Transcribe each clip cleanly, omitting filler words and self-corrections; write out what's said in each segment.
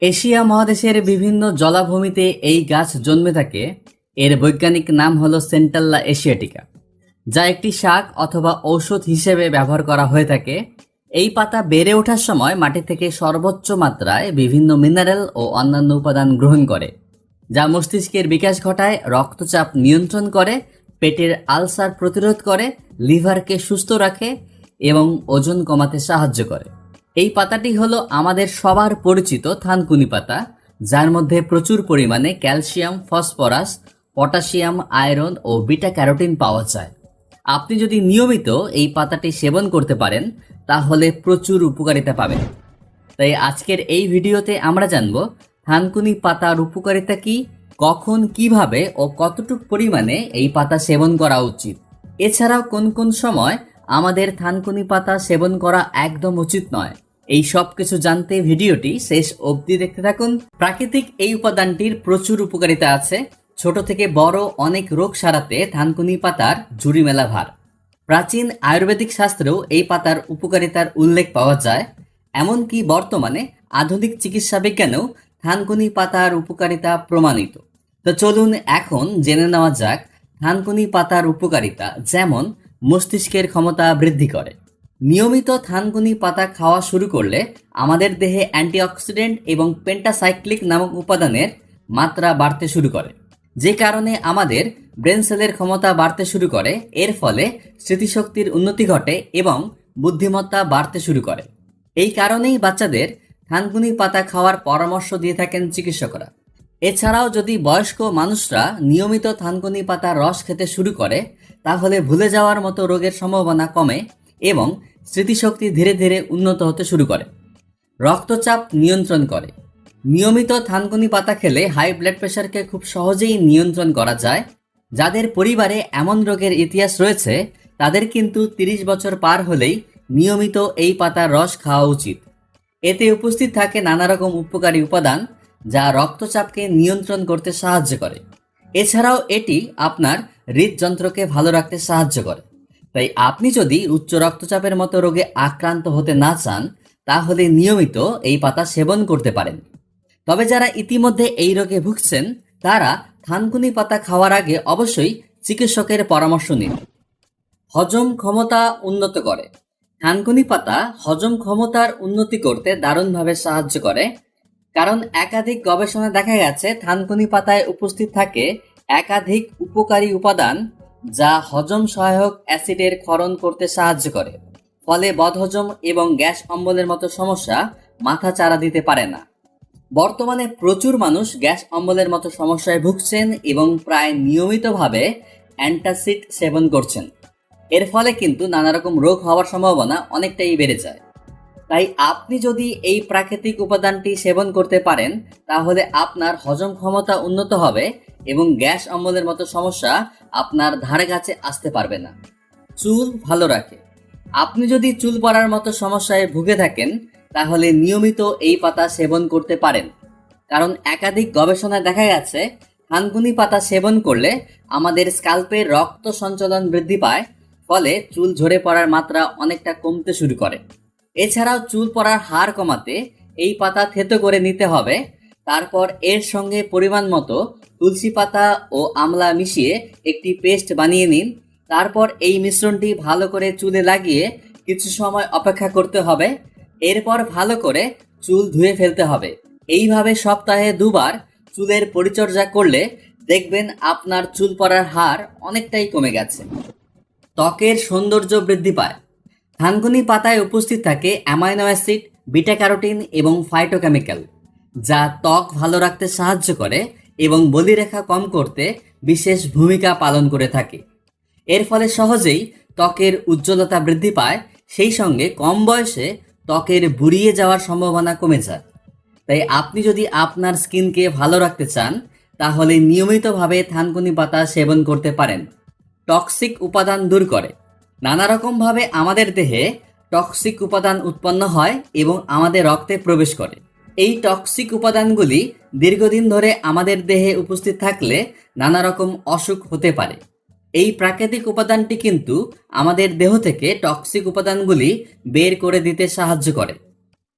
Asia মহাদেশের বিভিন্ন জলাভূমিতে এই গাছ জন্মে থাকে। এর বৈজ্ঞানিক নাম হলো সেন্টাল্লা এশিয়াটিকা, যা একটি শাক অথবা ঔষধ হিসেবে ব্যবহার করা হয়ে থাকে। এই পাতা বেড়ে ওঠার সময় মাটি থেকে সর্বোচ্চ মাত্রায় বিভিন্ন মিনারেল ও অন্যান্য উপাদান গ্রহণ করে, যা মস্তিষ্কের বিকাশ ঘটায়, রক্তচাপ নিয়ন্ত্রণ করে, পেটের আলসার প্রতিরোধ করে, লিভারকে সুস্থ রাখে এবং ওজন কমাতে সাহায্য করে। এই পাতাটি হলো আমাদের সবার পরিচিত থানকুনি পাতা, যার মধ্যে প্রচুর পরিমাণে ক্যালসিয়াম, ফসফরাস, পটাশিয়াম, আয়রন ও বিটা ক্যারোটিন পাওয়া যায়। আপনি যদি নিয়মিত এই পাতাটি সেবন করতে পারেন তাহলে প্রচুর উপকারিতা পাবেন। তাই আজকের এই ভিডিওতে আমরা জানব থানকুনি পাতার উপকারিতা কি, কখন, কিভাবে ও কতটুকু পরিমাণে এই পাতা সেবন করা উচিত। এছাড়াও কোন কোন সময় আমাদের থানকুনি পাতা সেবন করা একদম উচিত নয়। এই সব কিছু জানতে ভিডিওটি শেষ অবধি দেখতে থাকুন। প্রাকৃতিক এই উপাদানটির প্রচুর উপকারিতা আছে। ছোট থেকে বড় অনেক রোগ সারাতে থানকুনি পাতার ঝুড়ি মেলা ভার। প্রাচীন আয়ুর্বেদিক শাস্ত্রেও এই পাতার উপকারিতার উল্লেখ পাওয়া যায়। এমনকি বর্তমানে আধুনিক চিকিৎসা বিজ্ঞানেও থানকুনি পাতার উপকারিতা প্রমাণিত। তো চলুন এখন জেনে নেওয়া যাক থানকুনি পাতার উপকারিতা। যেমন মস্তিষ্কের ক্ষমতা বৃদ্ধি করে। নিয়মিত থানকুনি পাতা খাওয়া শুরু করলে আমাদের দেহে অ্যান্টিঅক্সিডেন্ট এবং পেন্টাসাইক্লিক নামক উপাদানের মাত্রা বাড়তে শুরু করে, যে কারণে আমাদের ব্রেন সেলের ক্ষমতা বাড়তে শুরু করে। এর ফলে স্মৃতিশক্তির উন্নতি ঘটে এবং বুদ্ধিমত্তা বাড়তে শুরু করে। এই কারণেই বাচ্চাদের থানকুনি পাতা খাওয়ার পরামর্শ দিয়ে থাকেন চিকিৎসকরা। এছাড়াও যদি বয়স্ক মানুষরা নিয়মিত থানকুনি পাতার রস খেতে শুরু করে তাহলে ভুলে যাওয়ার মতো রোগের সম্ভাবনা কমে এবং স্মৃতিশক্তি ধীরে ধীরে উন্নত হতে শুরু করে। রক্তচাপ নিয়ন্ত্রণ করে। নিয়মিত থানকুনি পাতা খেলে হাই ব্লাড প্রেশারকে খুব সহজেই নিয়ন্ত্রণ করা যায়। যাদের পরিবারে এমন রোগের ইতিহাস রয়েছে তাদের কিন্তু 30 বছর পার হলেই নিয়মিত এই পাতার রস খাওয়া উচিত। এতে উপস্থিত থাকে নানা রকম উপকারী উপাদান যা রক্তচাপকে নিয়ন্ত্রণ করতে সাহায্য করে। এছাড়াও এটি আপনার হৃদযন্ত্রকে ভালো রাখতে সাহায্য করে। তাই আপনি যদি উচ্চ রক্তচাপের মতো রোগে আক্রান্ত হতে না চান তাহলে নিয়মিত এই পাতা সেবন করতে পারেন। তবে যারা ইতিমধ্যে এই রোগে ভুগছেন তারা থানকুনি পাতা খাওয়ার আগে অবশ্যই চিকিৎসকের পরামর্শ নিন। হজম ক্ষমতা উন্নত করে। থানকুনি পাতা হজম ক্ষমতার উন্নতি করতে দারুণভাবে সাহায্য করে। কারণ একাধিক গবেষণায় দেখা গেছে থানকুনি পাতায় উপস্থিত থাকে একাধিক উপকারী উপাদান যা হজম সহায়ক অ্যাসিডের ক্ষরণ করতে সাহায্য করে। ফলে বদহজম এবং গ্যাস অম্বলের মতো সমস্যা মাথা চাড়া দিতে পারে না। বর্তমানে প্রচুর মানুষ গ্যাস অম্বলের মতো সমস্যায় ভুগছেন এবং প্রায় নিয়মিতভাবে অ্যান্টাসিড সেবন করছেন। এর ফলে কিন্তু নানা রকম রোগ হওয়ার সম্ভাবনা অনেকটাই বেড়ে যায়। তাই আপনি যদি এই প্রাকৃতিক উপাদানটি সেবন করতে পারেন তাহলে আপনার হজম ক্ষমতা উন্নত হবে এবং গ্যাস অম্বলের মতো সমস্যা আপনার ধারে কাছে আসতে পারবে না। চুল ভালো রাখে। আপনি যদি চুল পড়ার মতো সমস্যায় ভুগে থাকেন তাহলে নিয়মিত এই পাতা সেবন করতে পারেন। কারণ একাধিক গবেষণায় দেখা গেছে থানকুনি পাতা সেবন করলে আমাদের স্কাল্পের রক্ত সঞ্চালন বৃদ্ধি পায়, ফলে চুল ঝরে পড়ার মাত্রা অনেকটা কমতে শুরু করে। এছাড়াও চুল পড়ার হার কমাতে এই পাতা থেতো করে নিতে হবে। তারপর এর সঙ্গে পরিমাণ মতো তুলসী পাতা ও আমলা মিশিয়ে একটি পেস্ট বানিয়ে নিন। তারপর এই মিশ্রণটি ভালো করে চুলে লাগিয়ে কিছু সময় অপেক্ষা করতে হবে। এরপর ভালো করে চুল ধুয়ে ফেলতে হবে। এইভাবে সপ্তাহে 2 বার চুলের পরিচর্যা করলে দেখবেন আপনার চুল পড়ার হার অনেকটাই কমে গেছে। ত্বকের সৌন্দর্য বৃদ্ধি পায়। থানকুনি পাতায় উপস্থিত থাকে অ্যামাইনো অ্যাসিড, বিটা ক্যারোটিন এবং ফাইটোকেমিক্যাল, যা ত্বক ভালো রাখতে সাহায্য করে এবং বলিরেখা কম করতে বিশেষ ভূমিকা পালন করে থাকে। এর ফলে সহজেই ত্বকের উজ্জ্বলতা বৃদ্ধি পায়, সেই সঙ্গে কম বয়সে ত্বকের বুড়িয়ে যাওয়ার সম্ভাবনা কমে যায়। তাই আপনি যদি আপনার স্কিনকে ভালো রাখতে চান তাহলে নিয়মিতভাবে থানকুনি পাতা সেবন করতে পারেন। টক্সিক উপাদান দূর করে। নানা রকমভাবে আমাদের দেহে টক্সিক উপাদান উৎপন্ন হয় এবং আমাদের রক্তে প্রবেশ করে। এই টক্সিক উপাদানগুলি দীর্ঘদিন ধরে আমাদের দেহে উপস্থিত থাকলে নানা রকম অসুখ হতে পারে। এই প্রাকৃতিক উপাদানটি কিন্তু আমাদের দেহ থেকে টক্সিক উপাদানগুলি বের করে দিতে সাহায্য করে।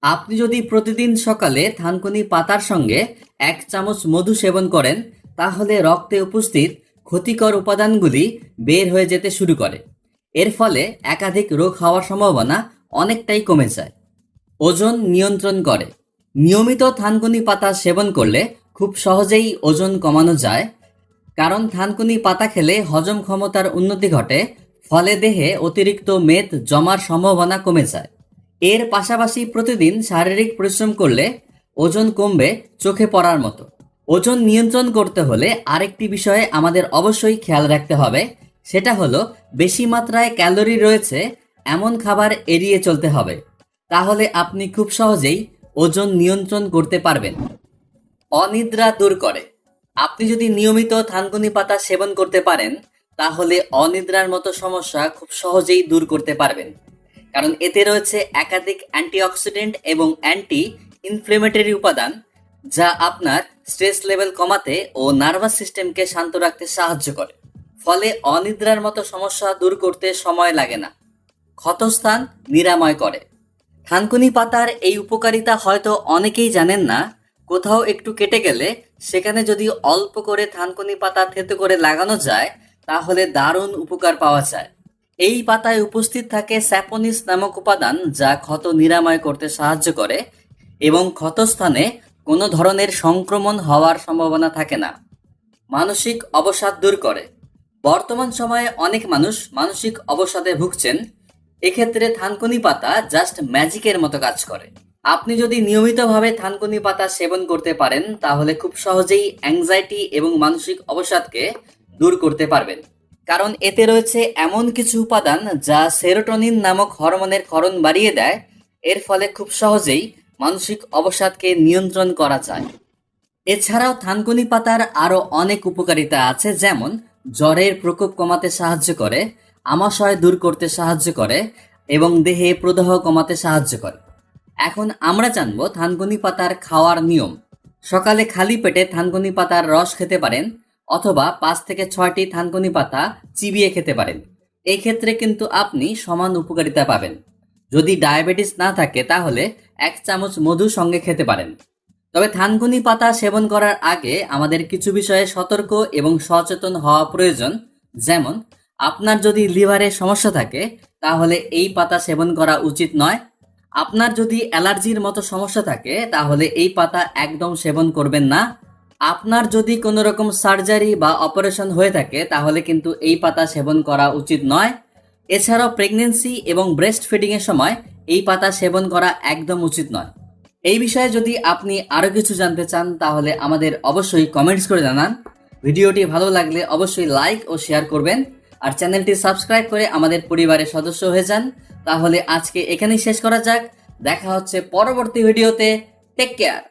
আপনি যদি প্রতিদিন সকালে থানকুনি পাতার সঙ্গে 1 চামচ মধু সেবন করেন তাহলে রক্তে উপস্থিত ক্ষতিকর উপাদানগুলি বের হয়ে যেতে শুরু করে। এর ফলে একাধিক রোগ হওয়ার সম্ভাবনা অনেকটাই কমে যায়। ওজন নিয়ন্ত্রণ করে। নিয়মিত থানকুনি পাতা সেবন করলে খুব সহজেই ওজন কমানো যায়, কারণ থানকুনি পাতা খেলে হজম ক্ষমতার উন্নতি ঘটে, ফলে দেহে অতিরিক্ত মেদ জমার সম্ভাবনা কমে যায়। এর পাশাপাশি প্রতিদিন শারীরিক পরিশ্রম করলে ওজন কমবে চোখে পড়ার মতো। ওজন নিয়ন্ত্রণ করতে হলে আরেকটি বিষয়ে আমাদের অবশ্যই খেয়াল রাখতে হবে, সেটা হলো বেশি মাত্রায় ক্যালোরি রয়েছে এমন খাবার এড়িয়ে চলতে হবে। তাহলে আপনি খুব সহজেই ওজন নিয়ন্ত্রণ করতে পারবেন। অনিদ্রা দূর করে। আপনি যদি নিয়মিত থানকুনি পাতা সেবন করতে পারেন তাহলে অনিদ্রার মতো সমস্যা খুব সহজেই দূর করতে পারবেন, কারণ এতে রয়েছে একাধিক অ্যান্টিঅক্সিডেন্ট এবং অ্যান্টি ইনফ্লেমেটরি উপাদান, যা আপনার স্ট্রেস লেভেল কমাতে ও নার্ভাস সিস্টেমকে শান্ত রাখতে সাহায্য করে। ফলে অনিদ্রার মতো সমস্যা দূর করতে সময় লাগে না। ক্ষতস্থান নিরাময় করে। থানকুনি পাতার এই উপকারিতা হয়তো অনেকেই জানেন না। কোথাও একটু কেটে গেলে সেখানে যদি অল্প করে থানকুনি পাতা থেতো করে লাগানো যায় তাহলে দারুণ উপকার পাওয়া যায়। এই পাতায় উপস্থিত থাকে স্যাপোনিস নামক উপাদান, যা ক্ষত নিরাময় করতে সাহায্য করে এবং ক্ষতস্থানে কোনো ধরনের সংক্রমণ হওয়ার সম্ভাবনা থাকে না। মানসিক অবসাদ দূর করে। বর্তমান সময়ে অনেক মানুষ মানসিক অবসাদে ভুগছেন। এক্ষেত্রে থানকুনি পাতা জাস্ট ম্যাজিকের মতো কাজ করে। আপনি যদি নিয়মিতভাবে থানকুনি পাতা সেবন করতে পারেন তাহলে খুব সহজেই অ্যাংজাইটি এবং মানসিক অবসাদকে দূর করতে পারবেন, কারণ এতে রয়েছে এমন কিছু উপাদান যা সেরোটোনিন নামক হরমোনের ক্ষরণ বাড়িয়ে দেয়। এর ফলে খুব সহজেই মানসিক অবসাদকে নিয়ন্ত্রণ করা যায়। এছাড়াও থানকুনি পাতার আরো অনেক উপকারিতা আছে, যেমন জ্বরের প্রকোপ কমাতে সাহায্য করে, আমাশয় দূর করতে সাহায্য করে এবং দেহে প্রদাহ কমাতে সাহায্য করে। এখন আমরা জানবো থানকুনি পাতার খাওয়ার নিয়ম। সকালে খালি পেটে থানকুনি পাতার রস খেতে পারেন অথবা 5 থেকে 6টি থানকুনি পাতা চিবিয়ে খেতে পারেন। এই ক্ষেত্রে কিন্তু আপনি সমান উপকারিতা পাবেন। যদি ডায়াবেটিস না থাকে তাহলে 1 চামচ মধু সঙ্গে খেতে পারেন। তবে থানকুনি পাতা সেবন করার আগে আমাদের কিছু বিষয়ে সতর্ক এবং সচেতন হওয়া প্রয়োজন। যেমন, আপনার যদি লিভারের সমস্যা থাকে তাহলে এই পাতা সেবন করা উচিত নয়। আপনার যদি অ্যালার্জির মতো সমস্যা থাকে তাহলে এই পাতা একদম সেবন করবেন না। আপনার যদি কোনো রকম সার্জারি বা অপারেশন হয়ে থাকে তাহলে কিন্তু এই পাতা সেবন করা উচিত নয়। এছাড়াও প্রেগনেন্সি এবং ব্রেস্ট ফিডিং এর সময় এই পাতা সেবন করা একদম উচিত নয়। এই বিষয়ে যদি আপনি আরো কিছু জানতে চান তাহলে আমাদের অবশ্যই কমেন্টস করে জানান। ভিডিওটি ভালো লাগলে অবশ্যই লাইক ও শেয়ার করবেন, আর চ্যানেলটি সাবস্ক্রাইব করে আমাদের পরিবারের সদস্য হয়ে যান। তাহলে আজকে এখানেই শেষ করা যাক। দেখা হচ্ছে পরবর্তী ভিডিওতে। Take care.